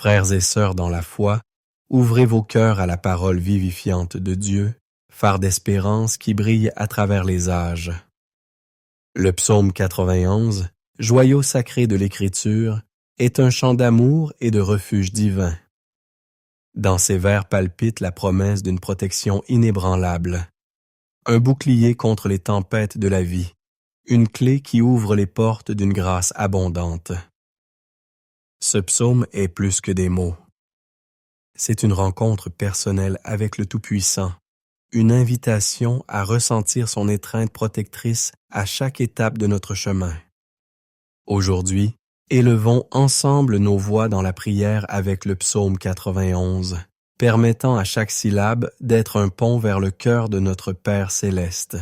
Frères et sœurs dans la foi, ouvrez vos cœurs à la parole vivifiante de Dieu, phare d'espérance qui brille à travers les âges. Le psaume 91, joyau sacré de l'Écriture, est un chant d'amour et de refuge divin. Dans ces vers palpite la promesse d'une protection inébranlable, un bouclier contre les tempêtes de la vie, une clé qui ouvre les portes d'une grâce abondante. Ce psaume est plus que des mots. C'est une rencontre personnelle avec le Tout-Puissant, une invitation à ressentir son étreinte protectrice à chaque étape de notre chemin. Aujourd'hui, élevons ensemble nos voix dans la prière avec le psaume 91, permettant à chaque syllabe d'être un pont vers le cœur de notre Père céleste.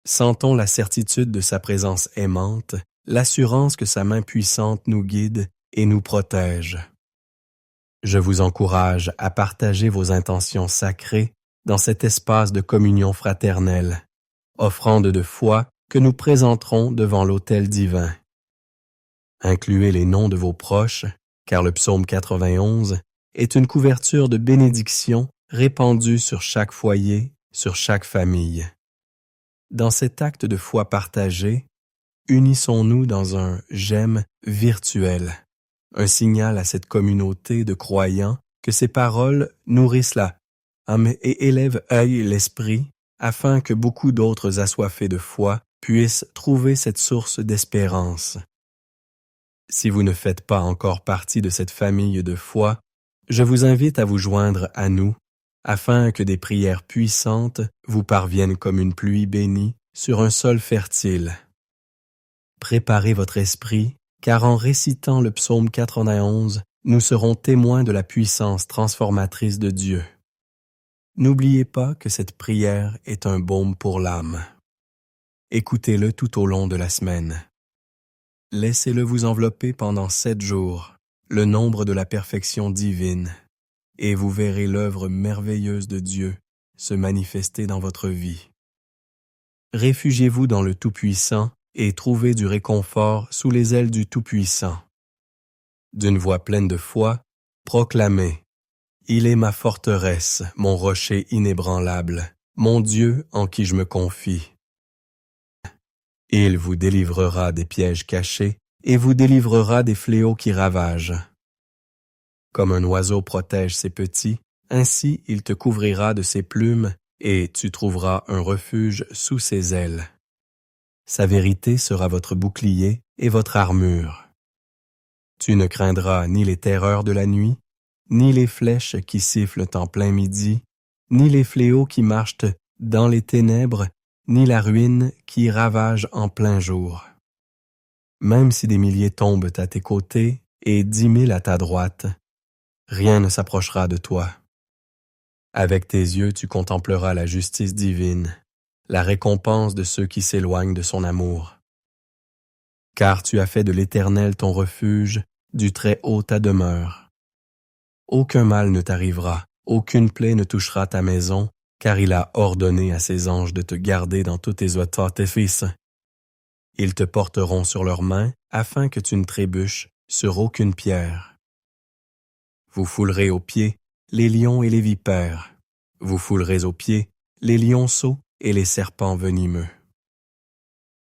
Sentons la certitude de sa présence aimante, l'assurance que sa main puissante nous guide et nous protège. Je vous encourage à partager vos intentions sacrées dans cet espace de communion fraternelle, offrande de foi que nous présenterons devant l'autel divin. Incluez les noms de vos proches, car le psaume 91 est une couverture de bénédiction répandue sur chaque foyer, sur chaque famille. Dans cet acte de foi partagé, unissons-nous dans un « j'aime » virtuel, un signal à cette communauté de croyants que ces paroles nourrissent la âme et élèvent l'esprit afin que beaucoup d'autres assoiffés de foi puissent trouver cette source d'espérance. Si vous ne faites pas encore partie de cette famille de foi, je vous invite à vous joindre à nous afin que des prières puissantes vous parviennent comme une pluie bénie sur un sol fertile. Préparez votre esprit, car en récitant le psaume 91, nous serons témoins de la puissance transformatrice de Dieu. N'oubliez pas que cette prière est un baume pour l'âme. Écoutez-le tout au long de la semaine. Laissez-le vous envelopper pendant 7 jours, le nombre de la perfection divine, et vous verrez l'œuvre merveilleuse de Dieu se manifester dans votre vie. Réfugiez-vous dans le Tout-Puissant et trouvez du réconfort sous les ailes du Tout-Puissant. D'une voix pleine de foi, proclamez « Il est ma forteresse, mon rocher inébranlable, mon Dieu en qui je me confie. » Il vous délivrera des pièges cachés et vous délivrera des fléaux qui ravagent. Comme un oiseau protège ses petits, ainsi il te couvrira de ses plumes et tu trouveras un refuge sous ses ailes. Sa vérité sera votre bouclier et votre armure. Tu ne craindras ni les terreurs de la nuit, ni les flèches qui sifflent en plein midi, ni les fléaux qui marchent dans les ténèbres, ni la ruine qui ravage en plein jour. Même si des milliers tombent à tes côtés et 10 000 à ta droite, rien ne s'approchera de toi. Avec tes yeux, tu contempleras la justice divine, la récompense de ceux qui s'éloignent de son amour. Car tu as fait de l'Éternel ton refuge, du Très-Haut ta demeure. Aucun mal ne t'arrivera, aucune plaie ne touchera ta maison, car il a ordonné à ses anges de te garder dans tous tes orifices. Ils te porteront sur leurs mains, afin que tu ne trébuches sur aucune pierre. Vous foulerez aux pieds les lions et les vipères. Vous foulerez aux pieds les lionceaux et les serpents venimeux.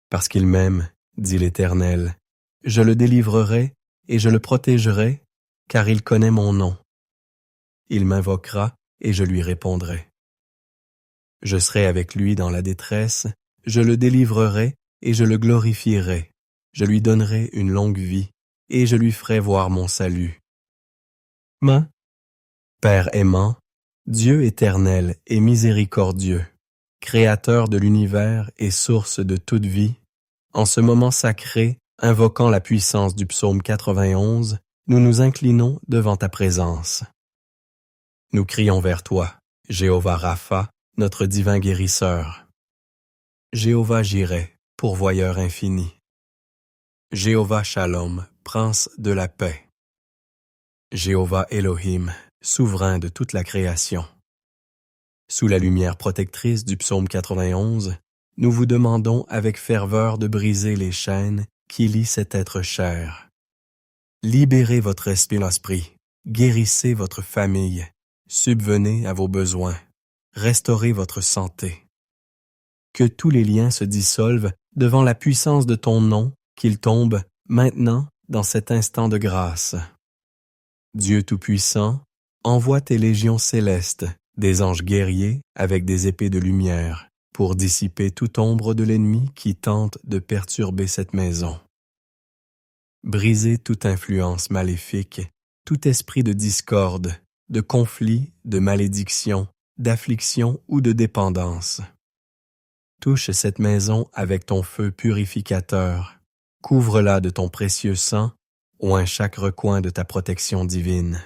Parce qu'il m'aime, dit l'Éternel, je le délivrerai et je le protégerai, car il connaît mon nom. Il m'invoquera et je lui répondrai. Je serai avec lui dans la détresse, je le délivrerai et je le glorifierai. Je lui donnerai une longue vie et je lui ferai voir mon salut. Père aimant, Dieu éternel et miséricordieux, Créateur de l'univers et source de toute vie, en ce moment sacré, invoquant la puissance du psaume 91, nous nous inclinons devant ta présence. Nous crions vers toi, Jéhovah Rapha, notre divin guérisseur. Jéhovah Jireh, pourvoyeur infini. Jéhovah Shalom, prince de la paix. Jéhovah Elohim, souverain de toute la création. Sous la lumière protectrice du psaume 91, nous vous demandons avec ferveur de briser les chaînes qui lient cet être cher. Libérez votre esprit, guérissez votre famille, subvenez à vos besoins, restaurez votre santé. Que tous les liens se dissolvent devant la puissance de ton nom, qu'ils tombent maintenant dans cet instant de grâce. Dieu Tout-Puissant, envoie tes légions célestes, des anges guerriers avec des épées de lumière, pour dissiper toute ombre de l'ennemi qui tente de perturber cette maison. Brisez toute influence maléfique, tout esprit de discorde, de conflit, de malédiction, d'affliction ou de dépendance. Touche cette maison avec ton feu purificateur, couvre-la de ton précieux sang, oint chaque recoin de ta protection divine.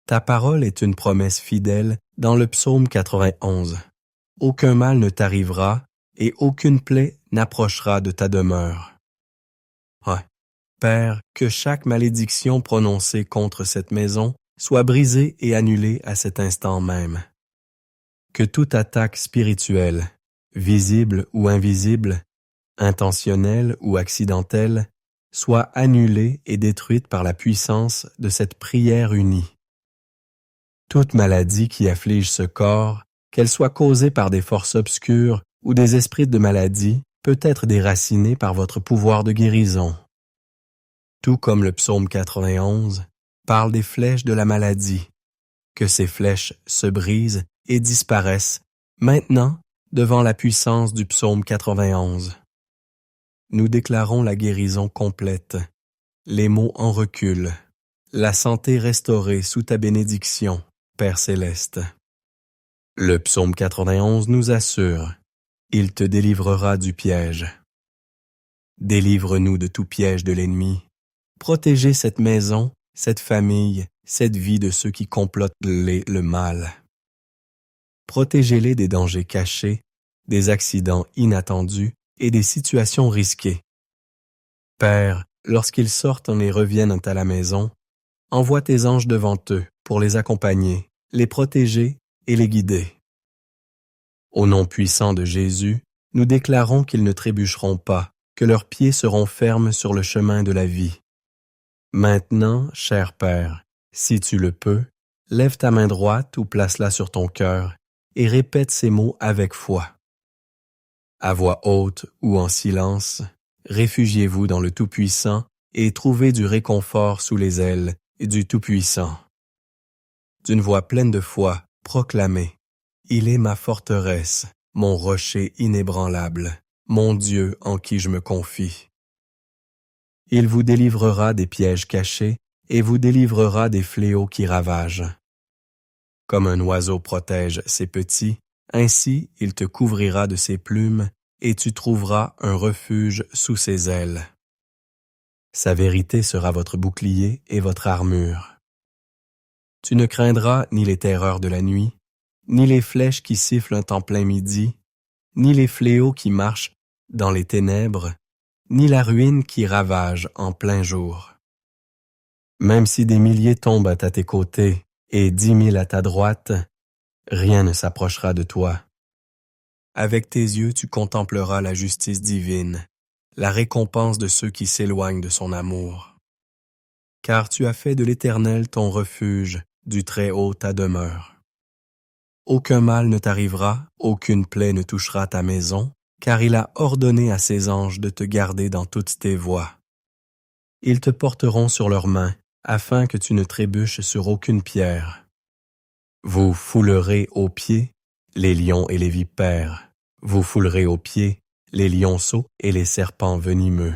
Ta parole est une promesse fidèle dans le psaume 91. Aucun mal ne t'arrivera et aucune plaie n'approchera de ta demeure. Ouais. Père, que chaque malédiction prononcée contre cette maison soit brisée et annulée à cet instant même. Que toute attaque spirituelle, visible ou invisible, intentionnelle ou accidentelle, soit annulée et détruite par la puissance de cette prière unie. Toute maladie qui afflige ce corps, qu'elle soit causée par des forces obscures ou des esprits de maladie, peut être déracinée par votre pouvoir de guérison. Tout comme le psaume 91 parle des flèches de la maladie, que ces flèches se brisent et disparaissent maintenant devant la puissance du psaume 91. Nous déclarons la guérison complète, les maux en recul, la santé restaurée sous ta bénédiction, Père céleste. Le psaume 91 nous assure, il te délivrera du piège. Délivre-nous de tout piège de l'ennemi. Protégez cette maison, cette famille, cette vie de ceux qui complotent le mal. Protégez-les des dangers cachés, des accidents inattendus et des situations risquées. Père, lorsqu'ils sortent et reviennent à la maison, envoie tes anges devant eux pour les accompagner, les protéger et les guider. Au nom puissant de Jésus, nous déclarons qu'ils ne trébucheront pas, que leurs pieds seront fermes sur le chemin de la vie. Maintenant, cher Père, si tu le peux, lève ta main droite ou place-la sur ton cœur et répète ces mots avec foi. À voix haute ou en silence, réfugiez-vous dans le Tout-Puissant et trouvez du réconfort sous les ailes du Tout-Puissant. D'une voix pleine de foi, proclamez « Il est ma forteresse, mon rocher inébranlable, mon Dieu en qui je me confie. » Il vous délivrera des pièges cachés et vous délivrera des fléaux qui ravagent. Comme un oiseau protège ses petits, ainsi il te couvrira de ses plumes et tu trouveras un refuge sous ses ailes. Sa vérité sera votre bouclier et votre armure. Tu ne craindras ni les terreurs de la nuit, ni les flèches qui sifflent en plein midi, ni les fléaux qui marchent dans les ténèbres, ni la ruine qui ravage en plein jour. Même si des milliers tombent à tes côtés et 10 000 à ta droite, rien ne s'approchera de toi. Avec tes yeux tu contempleras la justice divine, la récompense de ceux qui s'éloignent de son amour. Car tu as fait de l'Éternel ton refuge, du Très-Haut ta demeure. Aucun mal ne t'arrivera, aucune plaie ne touchera ta maison, car il a ordonné à ses anges de te garder dans toutes tes voies. Ils te porteront sur leurs mains, afin que tu ne trébuches sur aucune pierre. Vous foulerez aux pieds les lions et les vipères, vous foulerez aux pieds les lionceaux et les serpents venimeux.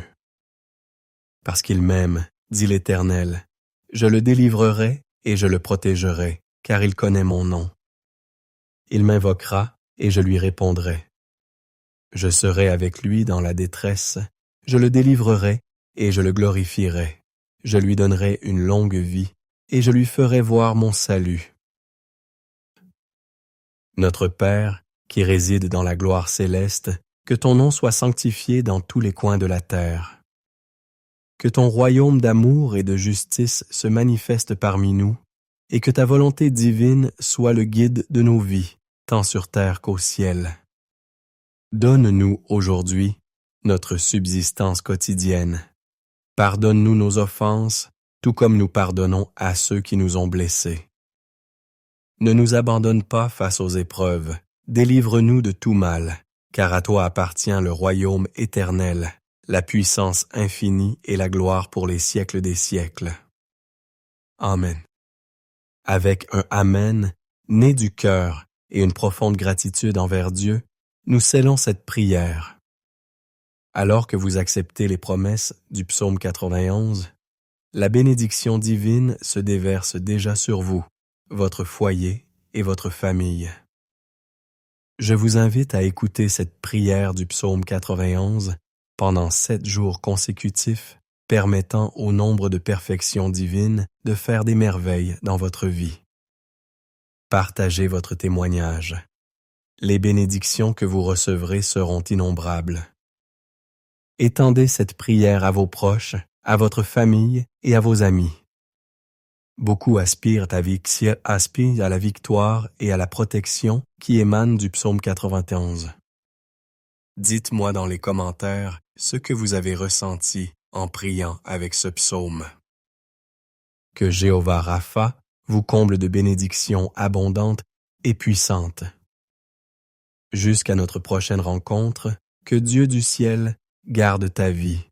Parce qu'il m'aime, dit l'Éternel, je le délivrerai et je le protégerai, car il connaît mon nom. Il m'invoquera et je lui répondrai. Je serai avec lui dans la détresse, je le délivrerai et je le glorifierai. Je lui donnerai une longue vie et je lui ferai voir mon salut. Notre Père, qui réside dans la gloire céleste, que ton nom soit sanctifié dans tous les coins de la terre. Que ton royaume d'amour et de justice se manifeste parmi nous, et que ta volonté divine soit le guide de nos vies, tant sur terre qu'au ciel. Donne-nous aujourd'hui notre subsistance quotidienne. Pardonne-nous nos offenses, tout comme nous pardonnons à ceux qui nous ont blessés. Ne nous abandonne pas face aux épreuves, délivre-nous de tout mal, car à toi appartient le royaume éternel, la puissance infinie et la gloire pour les siècles des siècles. Amen. Avec un Amen, né du cœur et une profonde gratitude envers Dieu, nous scellons cette prière. Alors que vous acceptez les promesses du psaume 91, la bénédiction divine se déverse déjà sur vous, votre foyer et votre famille. Je vous invite à écouter cette prière du psaume 91 pendant 7 jours consécutifs, permettant au nombre de perfections divines de faire des merveilles dans votre vie. Partagez votre témoignage. Les bénédictions que vous recevrez seront innombrables. Étendez cette prière à vos proches, à votre famille et à vos amis. Beaucoup aspirent à la victoire et à la protection qui émanent du psaume 91. Dites-moi dans les commentaires ce que vous avez ressenti en priant avec ce psaume. Que Jéhovah Rapha vous comble de bénédictions abondantes et puissantes. Jusqu'à notre prochaine rencontre, que Dieu du ciel garde ta vie.